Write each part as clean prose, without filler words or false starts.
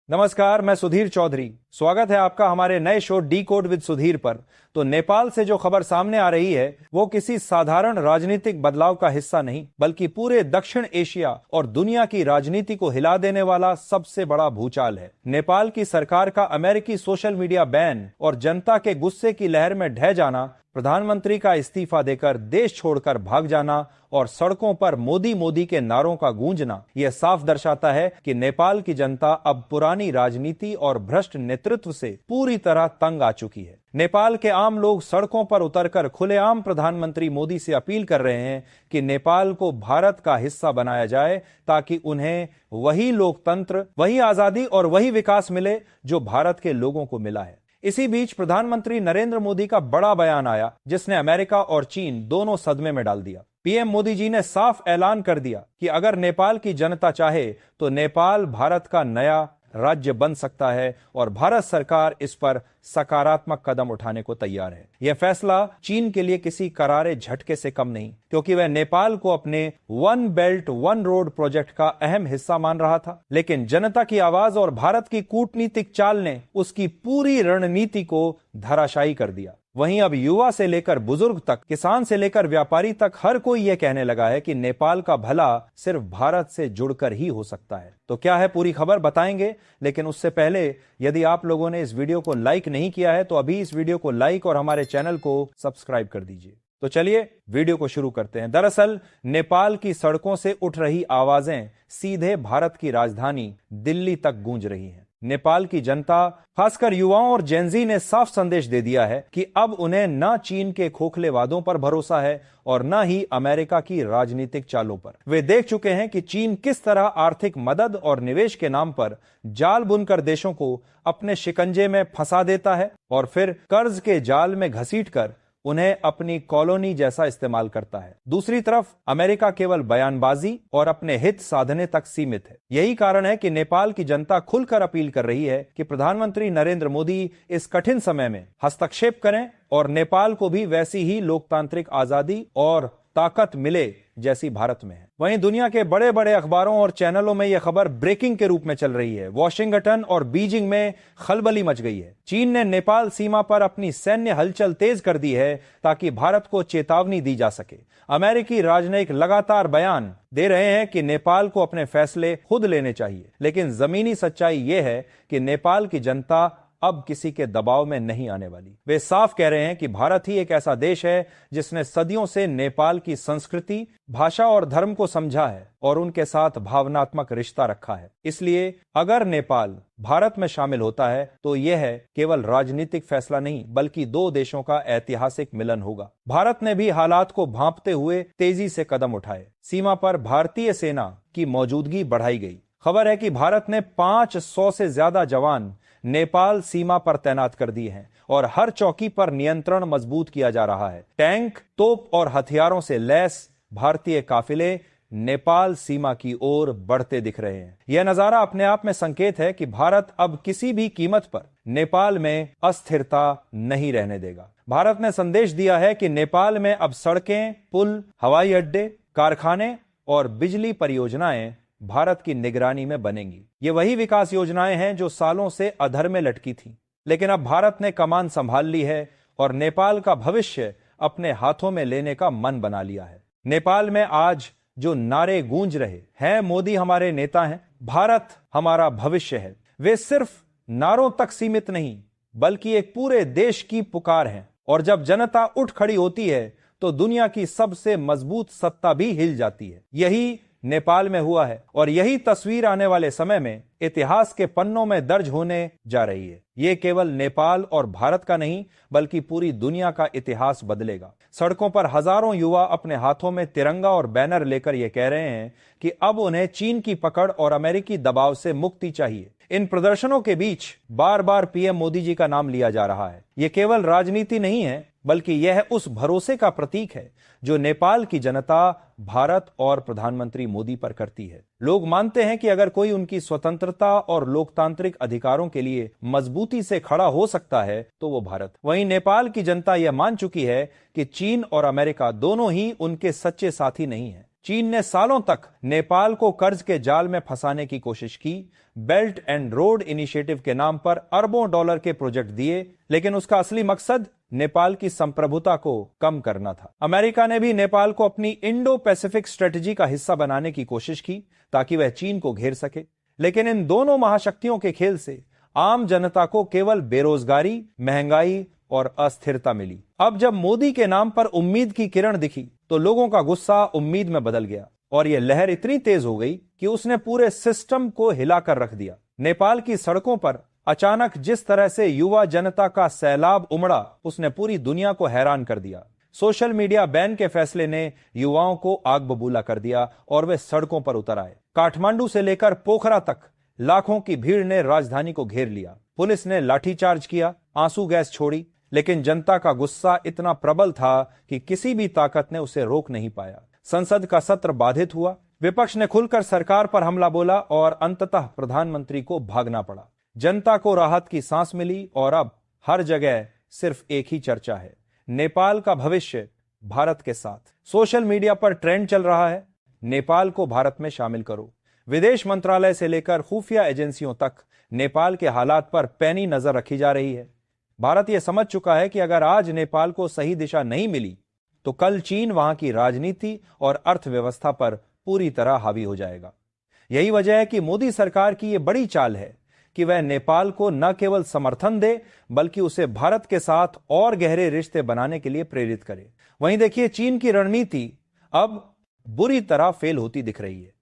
नमस्कार, मैं सुधीर चौधरी। स्वागत है आपका हमारे नए show D code with Sudhir पर। तो नेपाल से जो खबर सामने आ रही है वो किसी साधारण राजनीतिक बदलाव का हिस्सा नहीं, बल्कि पूरे दक्षिण एशिया और दुनिया की राजनीति को हिला देने वाला सबसे बड़ा भूचाल है। नेपाल की सरकार का अमेरिकी सोशल मीडिया बैन और जनता के गुस्से की लहर में ढह जाना, प्रधानमंत्री का इस्तीफा देकर देश छोड़कर भाग जाना और सड़कों पर मोदी मोदी के नारों का गूंजना, यह साफ दर्शाता है कि नेपाल की जनता अब पुरानी राजनीति और भ्रष्ट नेतृत्व से पूरी तरह तंग आ चुकी है। नेपाल के आम लोग सड़कों पर उतरकर खुलेआम प्रधानमंत्री मोदी से अपील कर रहे हैं कि नेपाल को भारत का हिस्सा बनाया जाए, ताकि उन्हें वही लोकतंत्र, वही आजादी और वही विकास मिले जो भारत के लोगों को मिला है। इसी बीच प्रधानमंत्री नरेंद्र मोदी का बड़ा बयान आया, जिसने अमेरिका और चीन दोनों सदमे में डाल दिया। पीएम मोदी जी ने साफ ऐलान कर दिया कि अगर नेपाल की जनता चाहे तो नेपाल भारत का नया राज्य बन सकता है और भारत सरकार इस पर सकारात्मक कदम उठाने को तैयार है। यह फैसला चीन के लिए किसी करारे झटके से कम नहीं, क्योंकि वह नेपाल को अपने one belt one road project का अहम हिस्सा मान रहा था। लेकिन जनता की आवाज और भारत की कूटनीतिक चाल ने उसकी पूरी रणनीति को धराशायी कर दिया। वहीं अब युवा से लेकर बुजुर्ग तक, किसान से लेकर व्यापारी तक, हर कोई यह कहने लगा है कि नेपाल का भला सिर्फ भारत से जुड़कर ही हो सकता है। तो क्या है पूरी खबर, बताएंगे। लेकिन उससे पहले यदि आप लोगों ने इस वीडियो को लाइक नहीं किया है तो अभी इस वीडियो को लाइक और हमारे चैनल को सब्सक्राइब कर दीजिए। तो चलिए वीडियो को शुरू करते हैं। दरअसल नेपाल की सड़कों से उठ रही आवाजें सीधे भारत की राजधानी दिल्ली तक गूंज रही हैं। नेपाल की जनता, खासकर युवाओं और जेनजी ने साफ संदेश दे दिया है कि अब उन्हें न चीन के खोखले वादों पर भरोसा है और न ही अमेरिका की राजनीतिक चालों पर। वे देख चुके हैं कि चीन किस तरह आर्थिक मदद और निवेश के नाम पर जाल बुनकर देशों को अपने शिकंजे में फंसा देता है और फिर कर्ज के जाल में घसीटकर उन्हें अपनी कॉलोनी जैसा इस्तेमाल करता है। दूसरी तरफ अमेरिका केवल बयानबाजी और अपने हित साधने तक सीमित है। यही कारण है कि नेपाल की जनता खुलकर अपील कर रही है कि प्रधानमंत्री नरेंद्र मोदी इस कठिन समय में हस्तक्षेप करें और नेपाल को भी वैसी ही लोकतांत्रिक आजादी और ताकत मिले जैसी भारत में है। वहीं दुनिया के बड़े बड़े अखबारों और चैनलों में यह खबर ब्रेकिंग के रूप में चल रही है। वॉशिंगटन और बीजिंग में खलबली मच गई है। चीन ने नेपाल सीमा पर अपनी सैन्य हलचल तेज कर दी है ताकि भारत को चेतावनी दी जा सके। अमेरिकी राजनयिक लगातार बयान दे रहे हैं कि नेपाल को अपने फैसले खुद लेने चाहिए, लेकिन जमीनी सच्चाई यह है कि नेपाल की जनता अब किसी के दबाव में नहीं आने वाली। वे साफ कह रहे हैं कि भारत ही एक ऐसा देश है जिसने सदियों से नेपाल की संस्कृति, भाषा और धर्म को समझा है और उनके साथ भावनात्मक रिश्ता रखा है। इसलिए अगर नेपाल भारत में शामिल होता है तो यह केवल राजनीतिक फैसला नहीं, बल्कि दो देशों का ऐतिहासिक मिलन होगा। भारत ने भी हालात को भांपते हुए तेजी से कदम उठाए। सीमा पर भारतीय सेना की मौजूदगी बढ़ाई गई। खबर है कि भारत ने 500 से ज्यादा जवान नेपाल सीमा पर तैनात कर दिए हैं और हर चौकी पर नियंत्रण मजबूत किया जा रहा है। टैंक, तोप और हथियारों से लैस भारतीय काफिले नेपाल सीमा की ओर बढ़ते दिख रहे हैं। यह नजारा अपने आप में संकेत है कि भारत अब किसी भी कीमत पर नेपाल में अस्थिरता नहीं रहने देगा। भारत ने संदेश दिया है कि नेपाल में अब सड़कें, पुल, हवाई अड्डे, कारखाने और बिजली परियोजनाएं भारत की निगरानी में बनेंगी। ये वही विकास योजनाएं हैं जो सालों से अधर में लटकी थीं। लेकिन अब भारत ने कमान संभाल ली है और नेपाल का भविष्य अपने हाथों में लेने का मन बना लिया है। नेपाल में आज जो नारे गूंज रहे हैं, मोदी हमारे नेता हैं, भारत हमारा भविष्य है, वे सिर्फ नारों तक सीमित नहीं, बल्कि एक पूरे देश की पुकार है। और जब जनता उठ खड़ी होती है तो दुनिया की सबसे मजबूत सत्ता भी हिल जाती है। यही नेपाल में हुआ है और यही तस्वीर आने वाले समय में इतिहास के पन्नों में दर्ज होने जा रही है। ये केवल नेपाल और भारत का नहीं, बल्कि पूरी दुनिया का इतिहास बदलेगा। सड़कों पर हजारों युवा अपने हाथों में तिरंगा और बैनर लेकर ये कह रहे हैं कि अब उन्हें चीन की पकड़ और अमेरिकी दबाव से मुक्ति चाहिए। इन प्रदर्शनों के बीच बार बार पीएम मोदी जी का नाम लिया जा रहा है। ये केवल राजनीति नहीं है, बल्कि यह उस भरोसे का प्रतीक है जो नेपाल की जनता भारत और प्रधानमंत्री मोदी पर करती है। लोग मानते हैं कि अगर कोई उनकी स्वतंत्रता और लोकतांत्रिक अधिकारों के लिए मजबूती से खड़ा हो सकता है तो वो भारत। वहीं नेपाल की जनता यह मान चुकी है कि चीन और अमेरिका दोनों ही उनके सच्चे साथी नहीं है। चीन ने सालों तक नेपाल को कर्ज के जाल में फंसाने की कोशिश की, बेल्ट एंड रोड इनिशिएटिव के नाम पर अरबों डॉलर के प्रोजेक्ट दिए, लेकिन उसका असली मकसद नेपाल की संप्रभुता को कम करना था। अमेरिका ने भी नेपाल को अपनी इंडो पैसिफिक स्ट्रेटजी का हिस्सा बनाने की कोशिश की ताकि वह चीन को घेर सके, लेकिन इन दोनों महाशक्तियों के खेल से आम जनता को केवल बेरोजगारी, महंगाई और अस्थिरता मिली। अब जब मोदी के नाम पर उम्मीद की किरण दिखी तो लोगों का गुस्सा उम्मीद में बदल गया और यह लहर इतनी तेज हो गई कि उसने पूरे सिस्टम को हिलाकर रख दिया। नेपाल की सड़कों पर अचानक जिस तरह से युवा जनता का सैलाब उमड़ा, उसने पूरी दुनिया को हैरान कर दिया। सोशल मीडिया बैन के फैसले ने युवाओं को आग बबूला कर दिया और वे सड़कों पर उतर आए। काठमांडू से लेकर पोखरा तक लाखों की भीड़ ने राजधानी को घेर लिया। पुलिस ने लाठीचार्ज किया, आंसू गैस छोड़ी, लेकिन जनता का गुस्सा इतना प्रबल था कि किसी भी ताकत ने उसे रोक नहीं पाया। संसद का सत्र बाधित हुआ, विपक्ष ने खुलकर सरकार पर हमला बोला और अंततः प्रधानमंत्री को भागना पड़ा। जनता को राहत की सांस मिली और अब हर जगह सिर्फ एक ही चर्चा है, नेपाल का भविष्य भारत के साथ। सोशल मीडिया पर ट्रेंड चल रहा है, नेपाल को भारत में शामिल करो। विदेश मंत्रालय से लेकर खुफिया एजेंसियों तक नेपाल के हालात पर पैनी नजर रखी जा रही है। भारत यह समझ चुका है कि अगर आज नेपाल को सही दिशा नहीं मिली तो कल चीन वहां की राजनीति और अर्थव्यवस्था पर पूरी तरह हावी हो जाएगा। यही वजह है कि मोदी सरकार की यह बड़ी चाल है कि वह नेपाल को न केवल समर्थन दे बल्कि उसे भारत के साथ और गहरे रिश्ते बनाने के लिए प्रेरित करे। वहीं देखिए, चीन की रणनीति अब बुरी तरह फेल होती दिख रही है।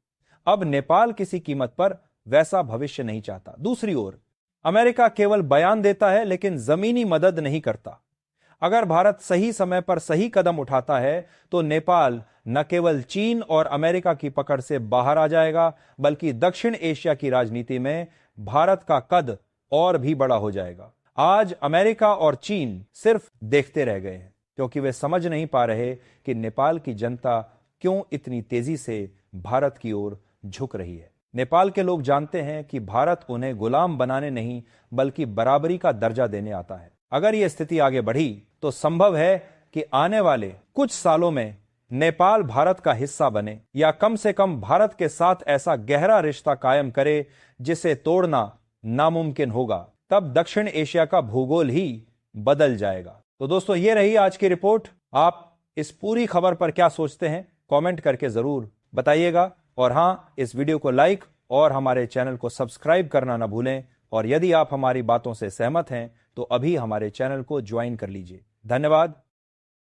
अब नेपाल किसी कीमत पर वैसा भविष्य नहीं चाहता। दूसरी ओर अमेरिका केवल बयान देता है लेकिन जमीनी मदद नहीं करता। अगर भारत सही समय पर सही कदम उठाता है तो नेपाल न केवल चीन और अमेरिका की पकड़ से बाहर आ जाएगा बल्कि दक्षिण एशिया की राजनीति में भारत का कद और भी बड़ा हो जाएगा। आज अमेरिका और चीन सिर्फ देखते रह गए हैं क्योंकि वे समझ नहीं पा रहे कि नेपाल की जनता क्यों इतनी तेजी से भारत की ओर झुक रही है। नेपाल के लोग जानते हैं कि भारत उन्हें गुलाम बनाने नहीं बल्कि बराबरी का दर्जा देने आता है। अगर यह स्थिति आगे बढ़ी तो संभव है कि आने वाले कुछ सालों में नेपाल भारत का हिस्सा बने या कम से कम भारत के साथ ऐसा गहरा रिश्ता कायम करे जिसे तोड़ना नामुमकिन होगा। तब दक्षिण एशिया का भूगोल ही बदल जाएगा। तो दोस्तों, ये रही आज की रिपोर्ट। आप इस पूरी खबर पर क्या सोचते हैं कमेंट करके जरूर बताइएगा। और हाँ, इस वीडियो को लाइक और हमारे चैनल को सब्सक्राइब करना ना भूलें। और यदि आप हमारी बातों से सहमत हैं तो अभी हमारे चैनल को ज्वाइन कर लीजिए। धन्यवाद।